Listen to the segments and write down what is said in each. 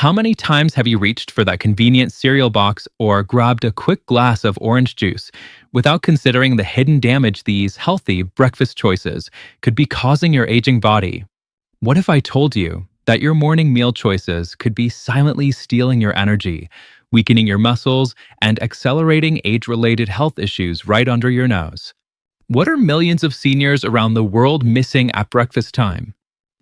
How many times have you reached for that convenient cereal box or grabbed a quick glass of orange juice without considering the hidden damage these healthy breakfast choices could be causing your aging body? What if I told you that your morning meal choices could be silently stealing your energy, weakening your muscles, and accelerating age-related health issues right under your nose? What are millions of seniors around the world missing at breakfast time?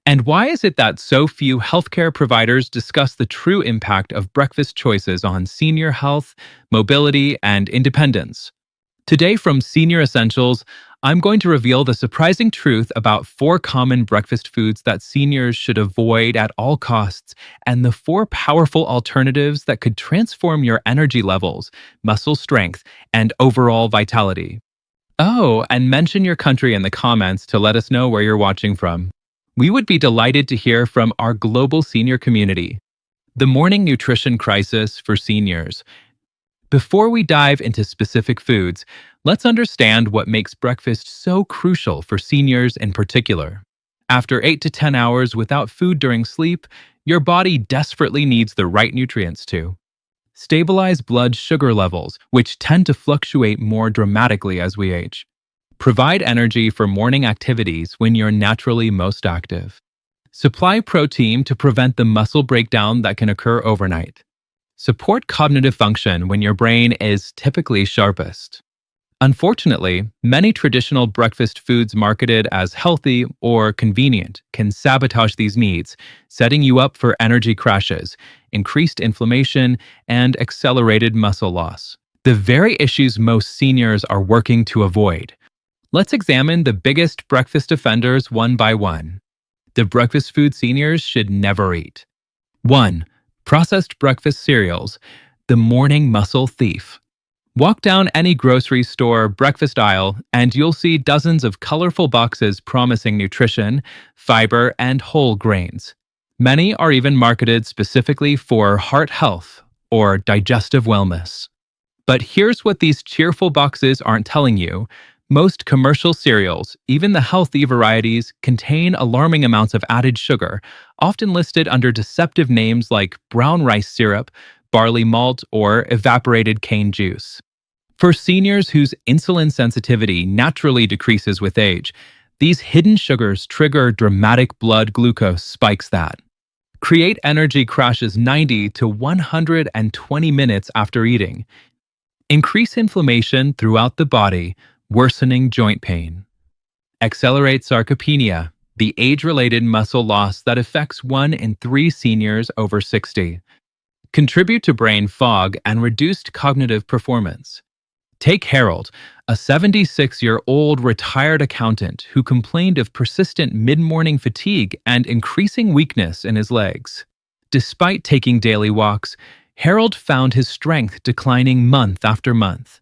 And why is it that so few healthcare providers discuss the true impact of breakfast choices on senior health, mobility, and independence? Today, from Senior Essentials, I'm going to reveal the surprising truth about four common breakfast foods that seniors should avoid at all costs, and the four powerful alternatives that could transform your energy levels, muscle strength, and overall vitality. Oh, and mention your country in the comments to let us know where you're watching from. We would be delighted to hear from our global senior community. The morning nutrition crisis for seniors. Before we dive into specific foods, let's understand what makes breakfast so crucial for seniors in particular. After 8 to 10 hours without food during sleep, your body desperately needs the right nutrients to stabilize blood sugar levels, which tend to fluctuate more dramatically as we age. Provide energy for morning activities when you're naturally most active. Supply protein to prevent the muscle breakdown that can occur overnight. Support cognitive function when your brain is typically sharpest. Unfortunately, many traditional breakfast foods marketed as healthy or convenient can sabotage these needs, setting you up for energy crashes, increased inflammation, and accelerated muscle loss. The very issues most seniors are working to avoid. Let's examine the biggest breakfast offenders one by one. The breakfast food seniors should never eat. 1. Processed breakfast cereals, the morning muscle thief. Walk down any grocery store breakfast aisle and you'll see dozens of colorful boxes promising nutrition, fiber, and whole grains. Many are even marketed specifically for heart health or digestive wellness. But here's what these cheerful boxes aren't telling you. Most commercial cereals, even the healthy varieties, contain alarming amounts of added sugar, often listed under deceptive names like brown rice syrup, barley malt, or evaporated cane juice. For seniors whose insulin sensitivity naturally decreases with age, these hidden sugars trigger dramatic blood glucose spikes that create energy crashes 90 to 120 minutes after eating, increase inflammation throughout the body, worsening joint pain, accelerate sarcopenia, the age-related muscle loss that affects 1 in 3 seniors over 60, contribute to brain fog and reduced cognitive performance. Take Harold, a 76-year-old retired accountant who complained of persistent mid-morning fatigue and increasing weakness in his legs. Despite taking daily walks, Harold found his strength declining month after month.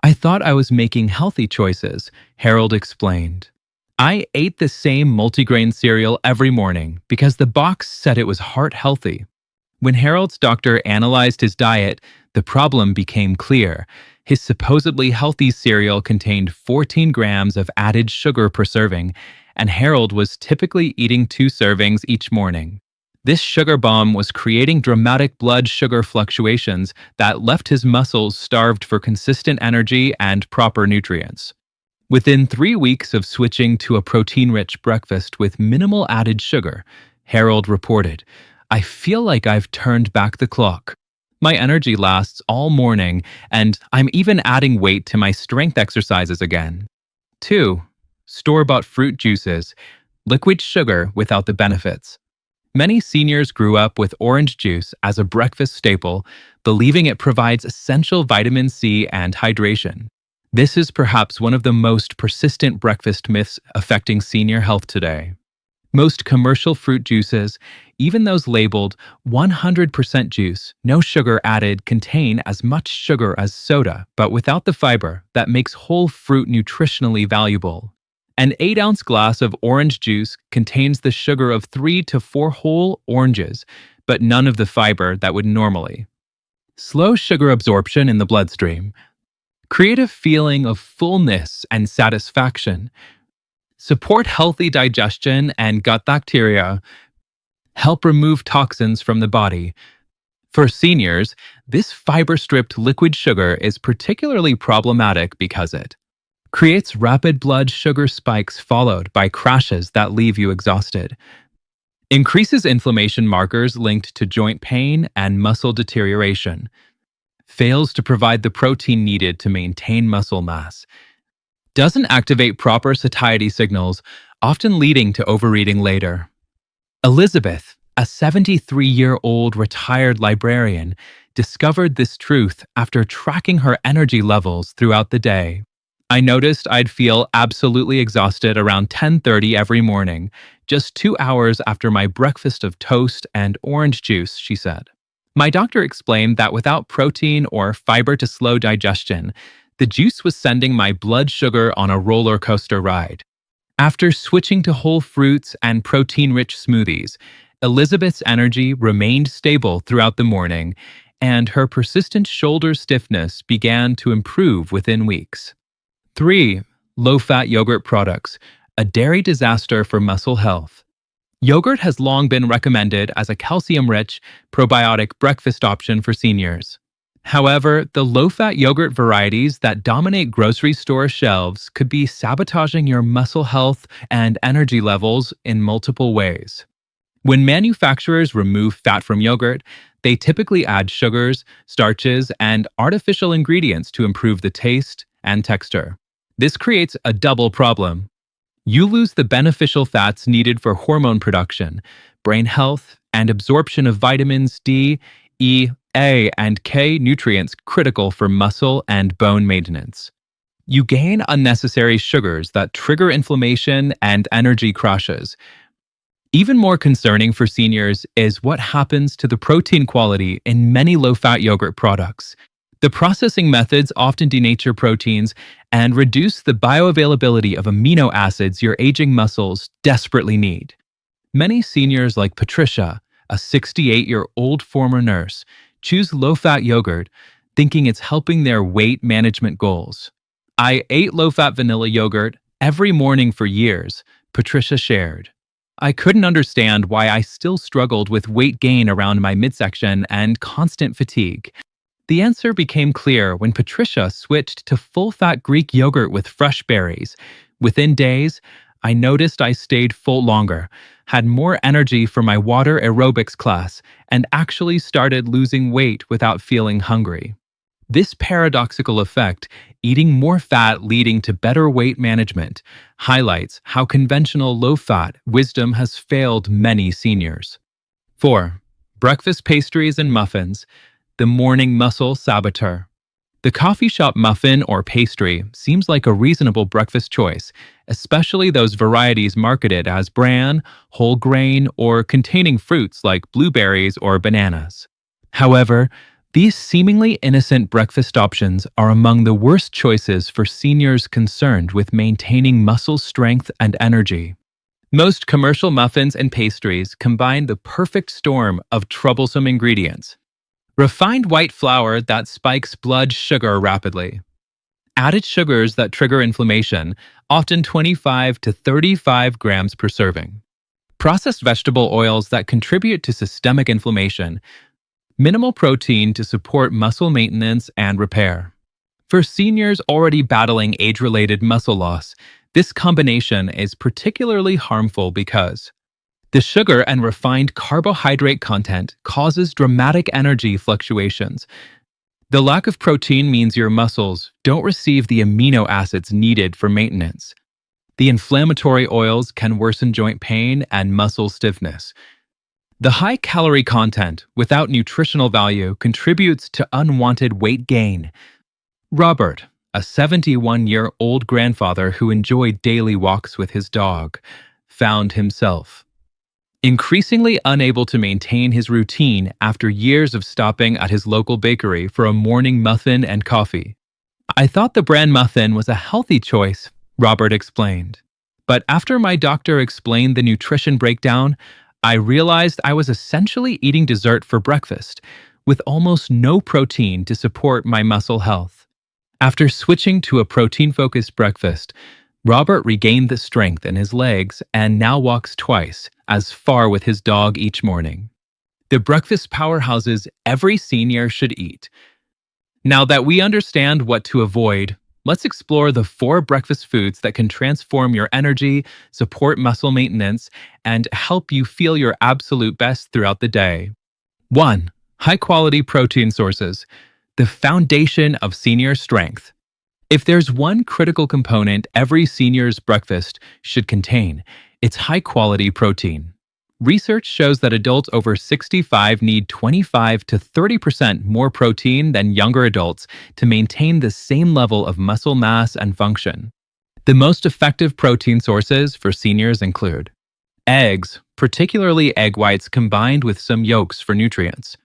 "I thought I was making healthy choices," Harold explained. "I ate the same multigrain cereal every morning because the box said it was heart healthy." When Harold's doctor analyzed his diet, the problem became clear. His supposedly healthy cereal contained 14 grams of added sugar per serving, and Harold was typically eating 2 servings each morning. This sugar bomb was creating dramatic blood sugar fluctuations that left his muscles starved for consistent energy and proper nutrients. Within 3 weeks of switching to a protein-rich breakfast with minimal added sugar, Harold reported, "I feel like I've turned back the clock. My energy lasts all morning, and I'm even adding weight to my strength exercises again." 2. Store-bought fruit juices, liquid sugar without the benefits. Many seniors grew up with orange juice as a breakfast staple, believing it provides essential vitamin C and hydration. This is perhaps one of the most persistent breakfast myths affecting senior health today. Most commercial fruit juices, even those labeled 100% juice, no sugar added, contain as much sugar as soda, but without the fiber that makes whole fruit nutritionally valuable. An 8-ounce glass of orange juice contains the sugar of 3 to 4 whole oranges, but none of the fiber that would normally. Slow sugar absorption in the bloodstream. Create a feeling of fullness and satisfaction. Support healthy digestion and gut bacteria. help remove toxins from the body. For seniors, this fiber-stripped liquid sugar is particularly problematic because it creates rapid blood sugar spikes followed by crashes that leave you exhausted, increases inflammation markers linked to joint pain and muscle deterioration, fails to provide the protein needed to maintain muscle mass, doesn't activate proper satiety signals, often leading to overeating later. Elizabeth, a 73-year-old retired librarian, discovered this truth after tracking her energy levels throughout the day. I noticed I'd feel absolutely exhausted around 10:30 every morning, just 2 hours after my breakfast of toast and orange juice, she said. My doctor explained that without protein or fiber to slow digestion, the juice was sending my blood sugar on a roller coaster ride. After switching to whole fruits and protein-rich smoothies, Elizabeth's energy remained stable throughout the morning, and her persistent shoulder stiffness began to improve within weeks. 3. Low-fat yogurt products, a dairy disaster for muscle health. Yogurt has long been recommended as a calcium-rich, probiotic breakfast option for seniors. However, the low-fat yogurt varieties that dominate grocery store shelves could be sabotaging your muscle health and energy levels in multiple ways. When manufacturers remove fat from yogurt, they typically add sugars, starches, and artificial ingredients to improve the taste and texture. This creates a double problem. You lose the beneficial fats needed for hormone production, brain health, and absorption of vitamins D, E, A, and K nutrients critical for muscle and bone maintenance. You gain unnecessary sugars that trigger inflammation and energy crashes. Even more concerning for seniors is what happens to the protein quality in many low-fat yogurt products. The processing methods often denature proteins and reduce the bioavailability of amino acids your aging muscles desperately need. Many seniors like Patricia, a 68-year-old former nurse, choose low-fat yogurt, thinking it's helping their weight management goals. I ate low-fat vanilla yogurt every morning for years, Patricia shared. I couldn't understand why I still struggled with weight gain around my midsection and constant fatigue. The answer became clear when Patricia switched to full-fat Greek yogurt with fresh berries. Within days, I noticed I stayed full longer, had more energy for my water aerobics class, and actually started losing weight without feeling hungry. This paradoxical effect, eating more fat leading to better weight management, highlights how conventional low-fat wisdom has failed many seniors. 4. Breakfast pastries and muffins, the morning muscle saboteur. The coffee shop muffin or pastry seems like a reasonable breakfast choice, especially those varieties marketed as bran, whole grain, or containing fruits like blueberries or bananas. However, these seemingly innocent breakfast options are among the worst choices for seniors concerned with maintaining muscle strength and energy. Most commercial muffins and pastries combine the perfect storm of troublesome ingredients. Refined white flour that spikes blood sugar rapidly. Added sugars that trigger inflammation, often 25 to 35 grams per serving. Processed vegetable oils that contribute to systemic inflammation. Minimal protein to support muscle maintenance and repair. For seniors already battling age-related muscle loss, this combination is particularly harmful because the sugar and refined carbohydrate content causes dramatic energy fluctuations. The lack of protein means your muscles don't receive the amino acids needed for maintenance. The inflammatory oils can worsen joint pain and muscle stiffness. The high calorie content without nutritional value contributes to unwanted weight gain. Robert, a 71-year-old grandfather who enjoyed daily walks with his dog, found himself increasingly unable to maintain his routine after years of stopping at his local bakery for a morning muffin and coffee. I thought the bran muffin was a healthy choice, Robert explained. But after my doctor explained the nutrition breakdown, I realized I was essentially eating dessert for breakfast, with almost no protein to support my muscle health. After switching to a protein-focused breakfast, Robert regained the strength in his legs and now walks twice as far with his dog each morning. The breakfast powerhouses every senior should eat. Now that we understand what to avoid, let's explore the 4 breakfast foods that can transform your energy, support muscle maintenance, and help you feel your absolute best throughout the day. 1. High quality protein sources, the foundation of senior strength. If there's one critical component every senior's breakfast should contain, it's high quality protein. Research shows that adults over 65 need 25 to 30% more protein than younger adults to maintain the same level of muscle mass and function. The most effective protein sources for seniors include eggs, particularly egg whites combined with some yolks for nutrients.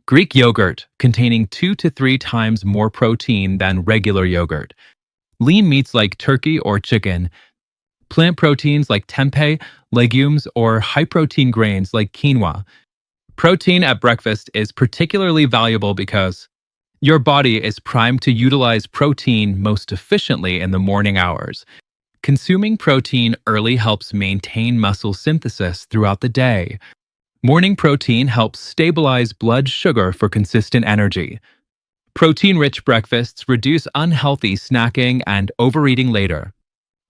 Greek yogurt, containing 2 to 3 times more protein than regular yogurt. Lean meats like turkey or chicken. Plant proteins like tempeh, legumes, or high-protein grains like quinoa. Protein at breakfast is particularly valuable because your body is primed to utilize protein most efficiently in the morning hours. Consuming protein early helps maintain muscle synthesis throughout the day. Morning protein helps stabilize blood sugar for consistent energy. Protein-rich breakfasts reduce unhealthy snacking and overeating later.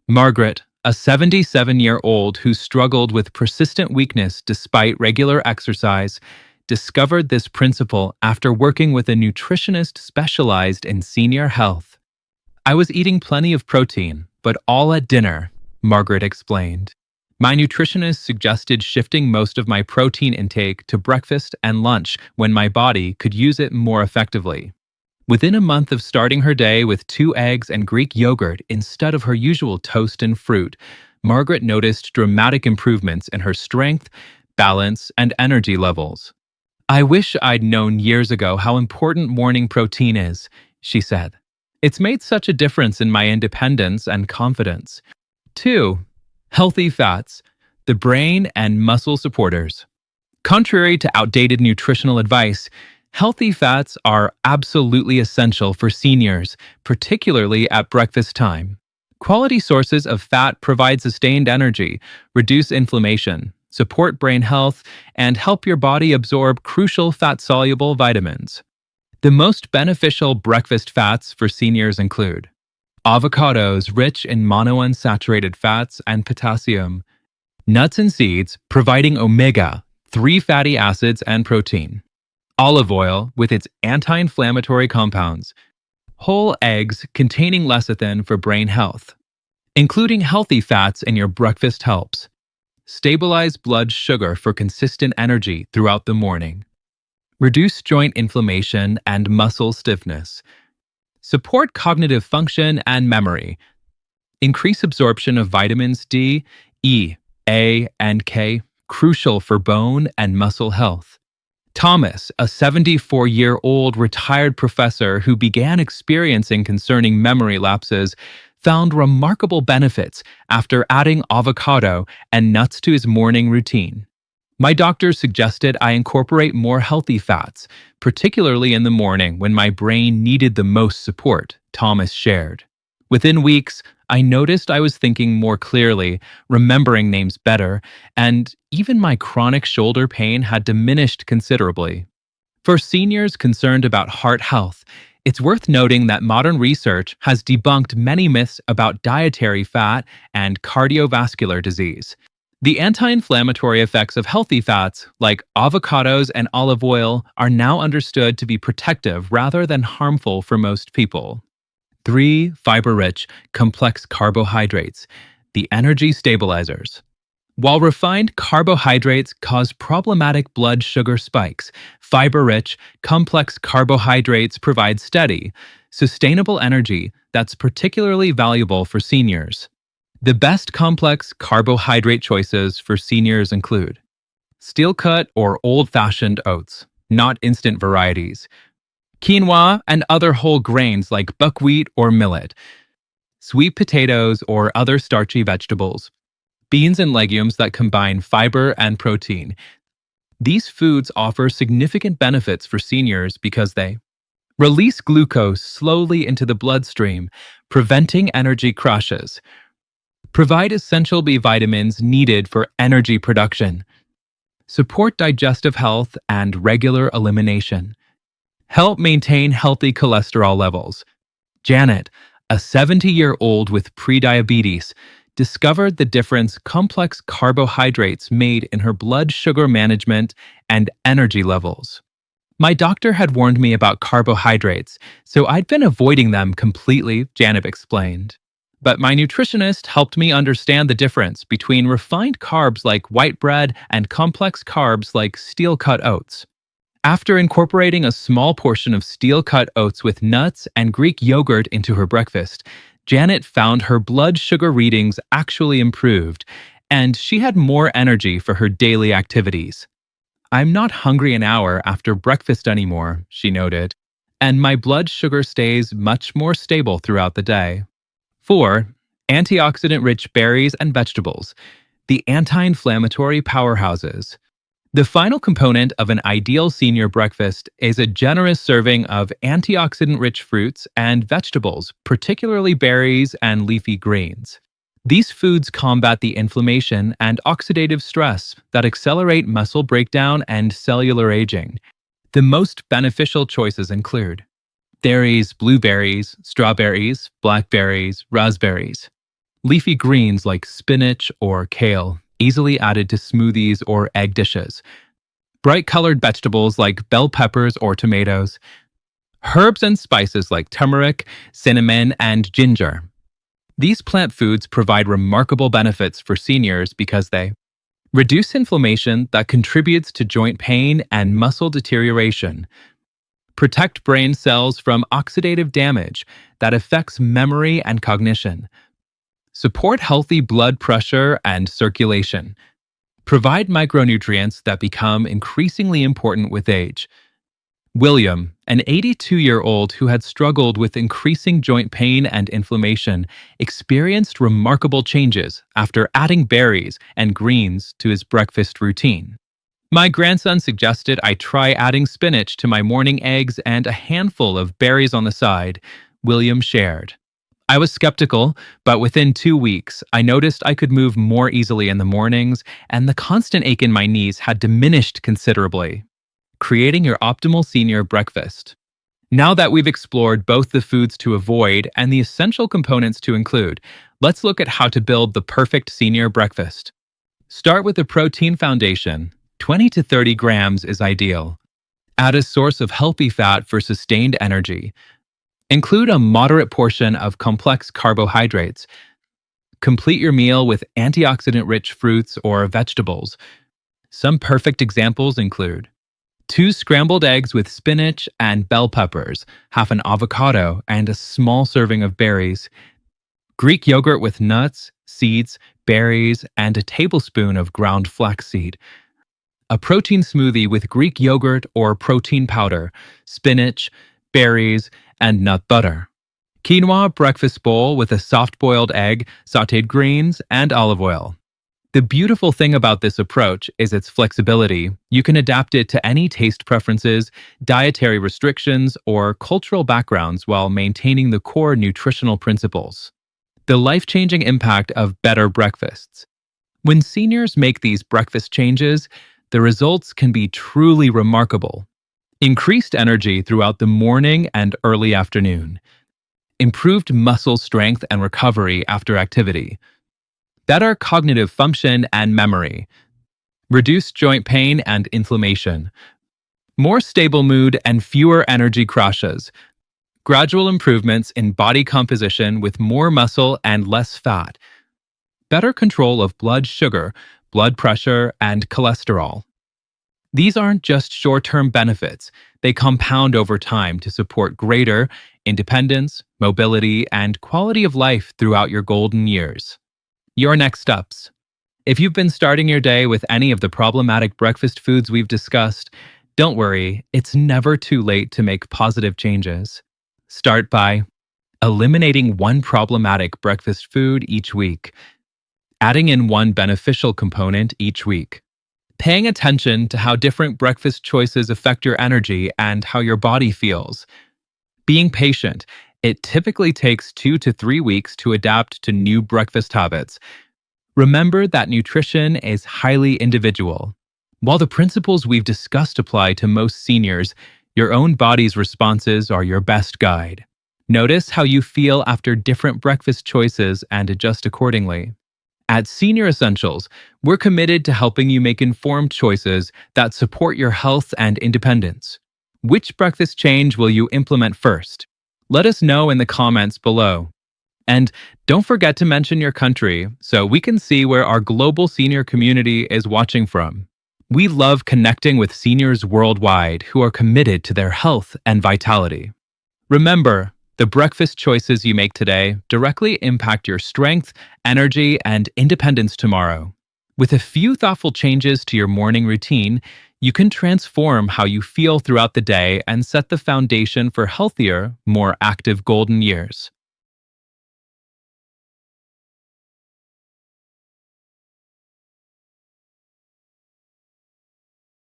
Margaret, a 77-year-old who struggled with persistent weakness despite regular exercise, discovered this principle after working with a nutritionist specialized in senior health. "I was eating plenty of protein, but all at dinner," Margaret explained. "My nutritionist suggested shifting most of my protein intake to breakfast and lunch when my body could use it more effectively." Within a month of starting her day with 2 eggs and Greek yogurt instead of her usual toast and fruit, Margaret noticed dramatic improvements in her strength, balance, and energy levels. "I wish I'd known years ago how important morning protein is," she said. "It's made such a difference in my independence and confidence." 2. Healthy fats, the brain and muscle supporters. Contrary to outdated nutritional advice, healthy fats are absolutely essential for seniors, particularly at breakfast time. Quality sources of fat provide sustained energy, reduce inflammation, support brain health, and help your body absorb crucial fat-soluble vitamins. The most beneficial breakfast fats for seniors include avocados rich in monounsaturated fats and potassium, nuts and seeds providing omega-3 fatty acids and protein, olive oil with its anti-inflammatory compounds, whole eggs containing lecithin for brain health. Including healthy fats in your breakfast helps stabilize blood sugar for consistent energy throughout the morning, reduce joint inflammation and muscle stiffness, support cognitive function and memory, increase absorption of vitamins D, E, A, and K, crucial for bone and muscle health. Thomas, a 74-year-old retired professor who began experiencing concerning memory lapses, found remarkable benefits after adding avocado and nuts to his morning routine. "My doctor suggested I incorporate more healthy fats, particularly in the morning when my brain needed the most support," Thomas shared. "Within weeks, I noticed I was thinking more clearly, remembering names better, and even my chronic shoulder pain had diminished considerably." For seniors concerned about heart health, it's worth noting that modern research has debunked many myths about dietary fat and cardiovascular disease. The anti-inflammatory effects of healthy fats, like avocados and olive oil, are now understood to be protective rather than harmful for most people. 3. Fiber-rich, complex carbohydrates, the energy stabilizers. While refined carbohydrates cause problematic blood sugar spikes, fiber-rich, complex carbohydrates provide steady, sustainable energy that's particularly valuable for seniors. The best complex carbohydrate choices for seniors include steel-cut or old-fashioned oats, not instant varieties, quinoa and other whole grains like buckwheat or millet, sweet potatoes or other starchy vegetables, beans and legumes that combine fiber and protein. These foods offer significant benefits for seniors because they release glucose slowly into the bloodstream, preventing energy crashes, Provide essential B vitamins needed for energy production. Support digestive health and regular elimination. Help maintain healthy cholesterol levels. Janet, a 70-year-old with prediabetes, discovered the difference complex carbohydrates made in her blood sugar management and energy levels. My doctor had warned me about carbohydrates, so I'd been avoiding them completely, Janet explained. But my nutritionist helped me understand the difference between refined carbs like white bread and complex carbs like steel-cut oats. After incorporating a small portion of steel-cut oats with nuts and Greek yogurt into her breakfast, Janet found her blood sugar readings actually improved, and she had more energy for her daily activities. I'm not hungry an hour after breakfast anymore, she noted, and my blood sugar stays much more stable throughout the day. 4. Antioxidant-rich berries and vegetables, the anti-inflammatory powerhouses. The final component of an ideal senior breakfast is a generous serving of antioxidant-rich fruits and vegetables, particularly berries and leafy greens. These foods combat the inflammation and oxidative stress that accelerate muscle breakdown and cellular aging. The most beneficial choices include berries, blueberries, strawberries, blackberries, raspberries. Leafy greens like spinach or kale, easily added to smoothies or egg dishes. Bright-colored vegetables like bell peppers or tomatoes. Herbs and spices like turmeric, cinnamon, and ginger. These plant foods provide remarkable benefits for seniors because they reduce inflammation that contributes to joint pain and muscle deterioration, protect brain cells from oxidative damage that affects memory and cognition, support healthy blood pressure and circulation, provide micronutrients that become increasingly important with age. William, an 82-year-old who had struggled with increasing joint pain and inflammation, experienced remarkable changes after adding berries and greens to his breakfast routine. My grandson suggested I try adding spinach to my morning eggs and a handful of berries on the side, William shared. I was skeptical, but within 2 weeks, I noticed I could move more easily in the mornings, and the constant ache in my knees had diminished considerably. Creating your optimal senior breakfast. Now that we've explored both the foods to avoid and the essential components to include, let's look at how to build the perfect senior breakfast. Start with a protein foundation. 20 to 30 grams is ideal. Add a source of healthy fat for sustained energy. Include a moderate portion of complex carbohydrates. Complete your meal with antioxidant-rich fruits or vegetables. Some perfect examples include 2 scrambled eggs with spinach and bell peppers, half an avocado, and a small serving of berries. Greek yogurt with nuts, seeds, berries, and a tablespoon of ground flaxseed. A protein smoothie with Greek yogurt or protein powder, spinach, berries, and nut butter. Quinoa breakfast bowl with a soft-boiled egg, sautéed greens, and olive oil. The beautiful thing about this approach is its flexibility. You can adapt it to any taste preferences, dietary restrictions, or cultural backgrounds while maintaining the core nutritional principles. The life-changing impact of better breakfasts. When seniors make these breakfast changes, the results can be truly remarkable. Increased energy throughout the morning and early afternoon. Improved muscle strength and recovery after activity. Better cognitive function and memory. Reduced joint pain and inflammation. More stable mood and fewer energy crashes. Gradual improvements in body composition with more muscle and less fat. Better control of blood sugar, blood pressure, and cholesterol. These aren't just short-term benefits. They compound over time to support greater independence, mobility, and quality of life throughout your golden years. Your next steps. If you've been starting your day with any of the problematic breakfast foods we've discussed, don't worry, it's never too late to make positive changes. Start by eliminating one problematic breakfast food each week, adding in one beneficial component each week, paying attention to how different breakfast choices affect your energy and how your body feels, being patient It typically takes 2 to 3 weeks to adapt to new breakfast habits. Remember that nutrition is highly individual. While the principles we've discussed apply to most seniors, your own body's responses are your best guide. Notice how you feel after different breakfast choices and adjust accordingly. At Senior Essentials, we're committed to helping you make informed choices that support your health and independence. Which breakfast change will you implement first? Let us know in the comments below. And don't forget to mention your country so we can see where our global senior community is watching from. We love connecting with seniors worldwide who are committed to their health and vitality. Remember, the breakfast choices you make today directly impact your strength, energy, and independence tomorrow. With a few thoughtful changes to your morning routine, you can transform how you feel throughout the day and set the foundation for healthier, more active golden years.